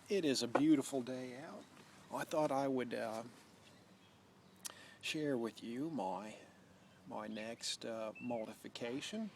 It is a beautiful day out. I thought I would share with you my next modification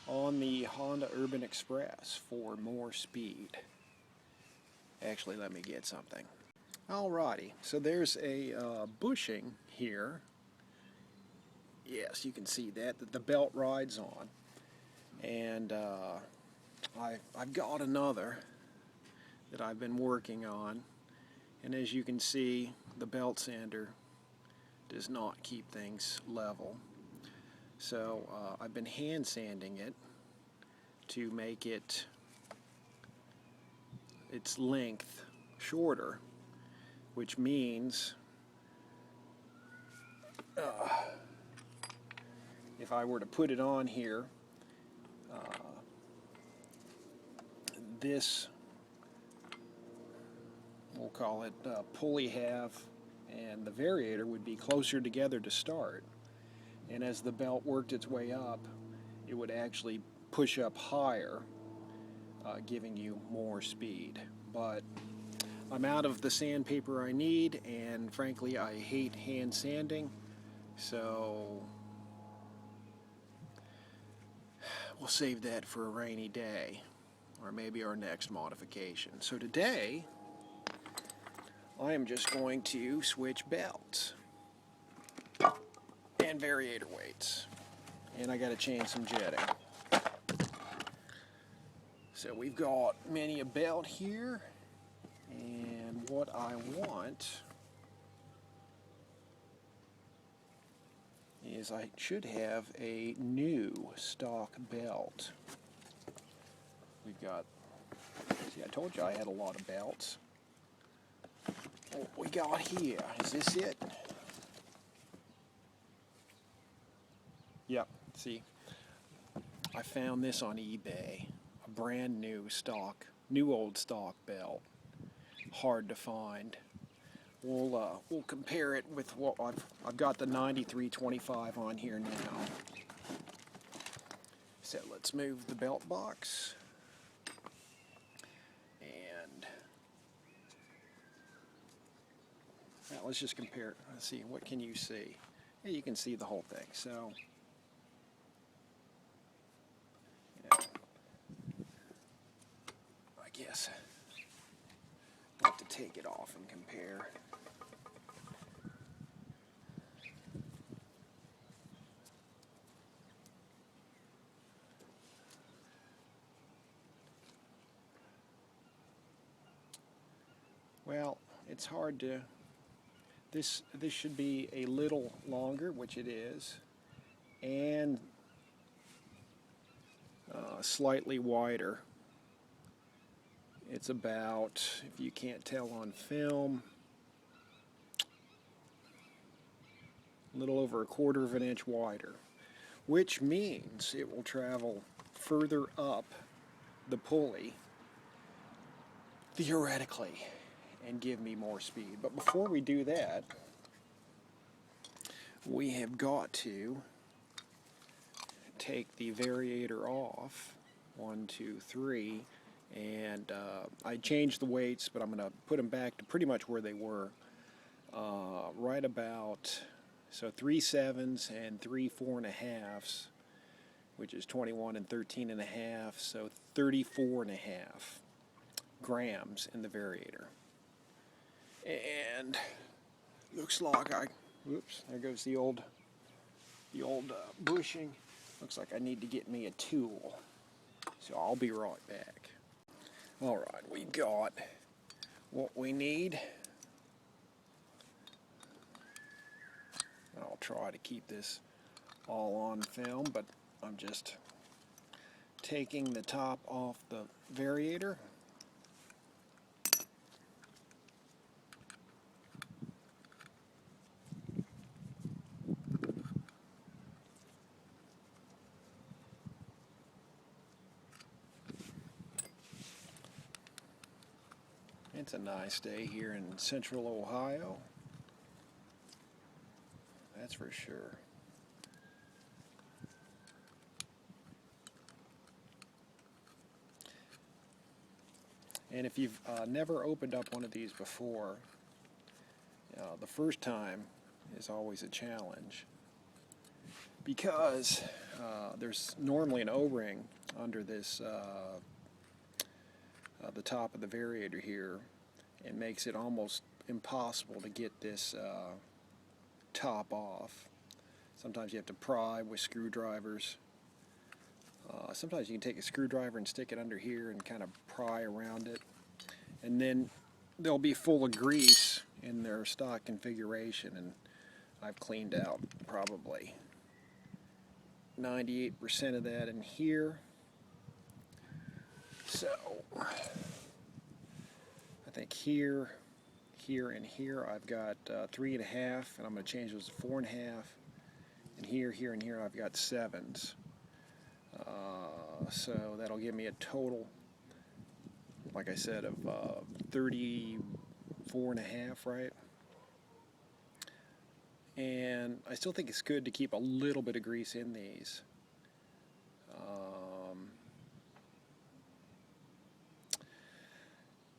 on the Honda Urban Express for more speed. Actually, let me get something. Alrighty, so there's a bushing here. Yes, you can see that the belt rides on, and I've got another that I've been working on, and as you can see, the belt sander does not keep things level. So I've been hand sanding it to make its length shorter, which means if I were to put it on here, this, we'll call it pulley half, and the variator would be closer together to start. And as the belt worked its way up, it would actually push up higher, giving you more speed. But I'm out of the sandpaper I need, and frankly I hate hand sanding, so we'll save that for a rainy day, or maybe our next modification. So today I am just going to switch belts and variator weights, and I got to change some jetting. So we've got many a belt here, and what I want is I should have a new stock belt. We've got, see, I told you I had a lot of belts. What we got here, is this it? Yep, see, I found this on eBay, a brand new old stock belt, hard to find. We'll compare it with what I've got the 9325 on here now. So let's move the belt box, and now let's just compare it. Let's see, what can you see? Yeah, you can see the whole thing. So yeah, I guess I'll have to take it off and compare. Well, it's hard to, this should be a little longer, which it is, and slightly wider. It's about, if you can't tell on film, a little over 1/4 of an inch wider, which means it will travel further up the pulley, theoretically, and give me more speed. But before we do that, we have got to take the variator off, 1, 2, 3, and I changed the weights, but I'm going to put them back to pretty much where they were, right about, so 3 7s and 3 4.5s, which is 21 and 13.5, so 34.5 grams in the variator. And looks like whoops, there goes the old bushing. Looks like I need to get me a tool, so I'll be right back. Alright, we've got what we need. I'll try to keep this all on film, but I'm just taking the top off the variator. It's a nice day here in central Ohio, that's for sure. And if you've never opened up one of these before, the first time is always a challenge, because there's normally an O-ring under this the top of the variator here. It makes it almost impossible to get this top off. Sometimes you have to pry with screwdrivers. Sometimes you can take a screwdriver and stick it under here and kind of pry around it, and then they'll be full of grease in their stock configuration, and I've cleaned out probably 98% of that in here. So I think here, and here I've got 3.5, and I'm going to change those to 4.5, and here, and here I've got 7s. So that'll give me a total, like I said, of 34.5, right? And I still think it's good to keep a little bit of grease in these.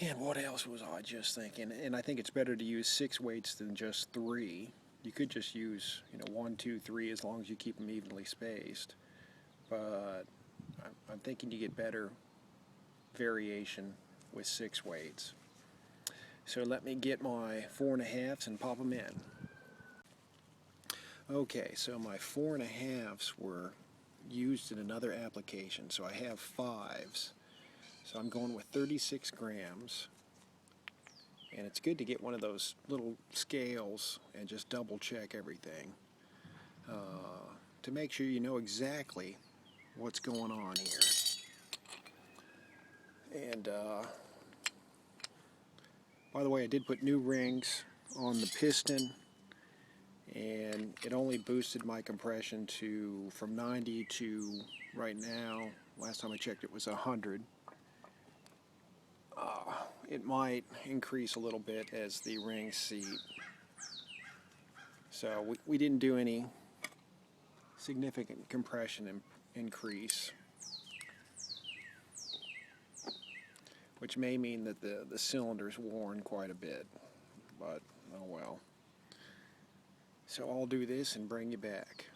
And what else was I just thinking? And I think it's better to use 6 weights than just 3. You could just use, 1, 2, 3, as long as you keep them evenly spaced. But I'm thinking you get better variation with 6 weights. So let me get my 4.5s and pop them in. Okay, so my 4.5s were used in another application, so I have 5s. So I'm going with 36 grams. And it's good to get one of those little scales and just double check everything to make sure you know exactly what's going on here. And by the way, I did put new rings on the piston, and it only boosted my compression from 90 to right now. Last time I checked, it was 100. It might increase a little bit as the rings seat. So we didn't do any significant compression increase, which may mean that the cylinder's worn quite a bit, but oh well. So I'll do this and bring you back.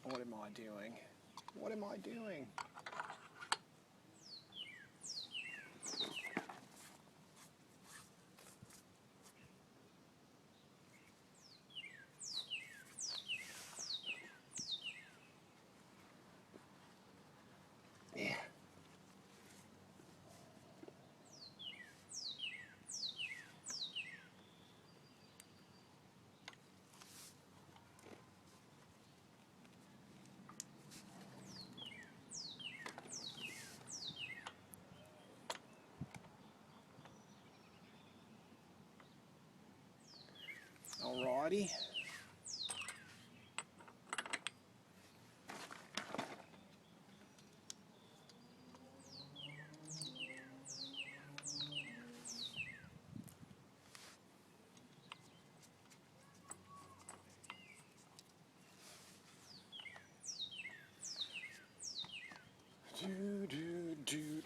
What am I doing? What am I doing? Yeah. Alrighty.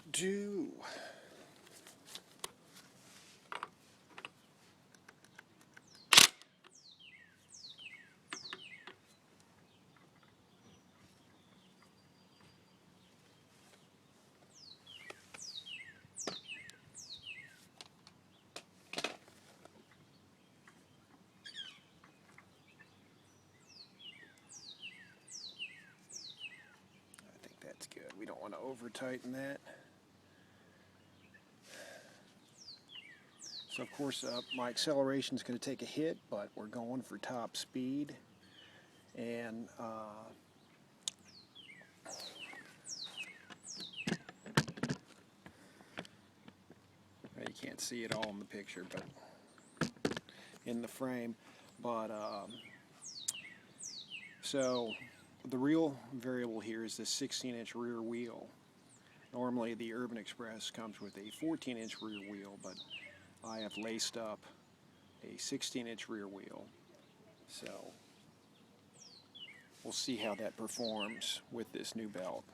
Do. I think that's good. We don't want to over tighten that. So of course my acceleration is going to take a hit, but we're going for top speed. And you can't see it all in the picture, but in the frame. But so the real variable here is this 16-inch rear wheel. Normally the Urban Express comes with a 14-inch rear wheel, but I have laced up a 16-inch rear wheel. So we'll see how that performs with this new belt.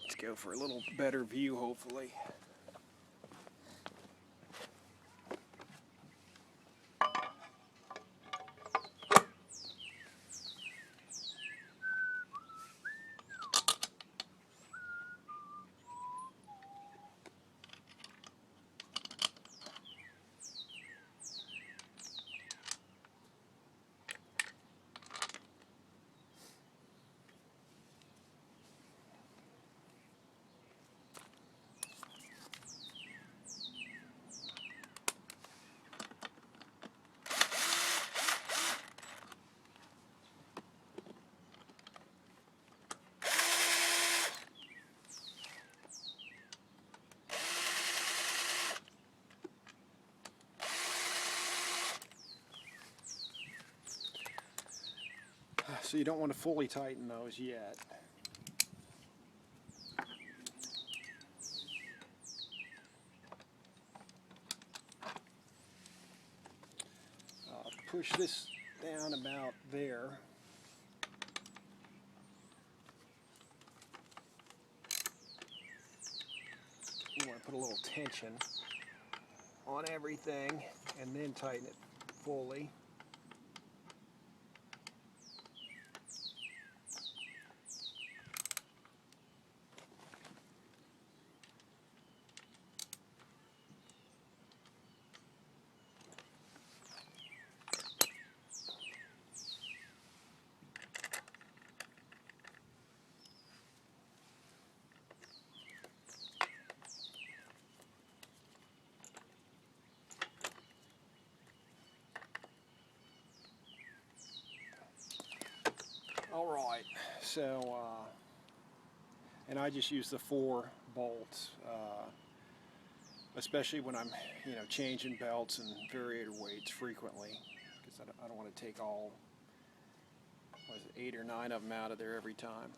Let's go for a little better view, hopefully. So you don't want to fully tighten those yet. Push this down about there. You want to put a little tension on everything and then tighten it fully. All right, so, and I just use the 4 bolts, especially when I'm, changing belts and variator weights frequently, because I don't want to take all, 8 or 9 of them out of there every time.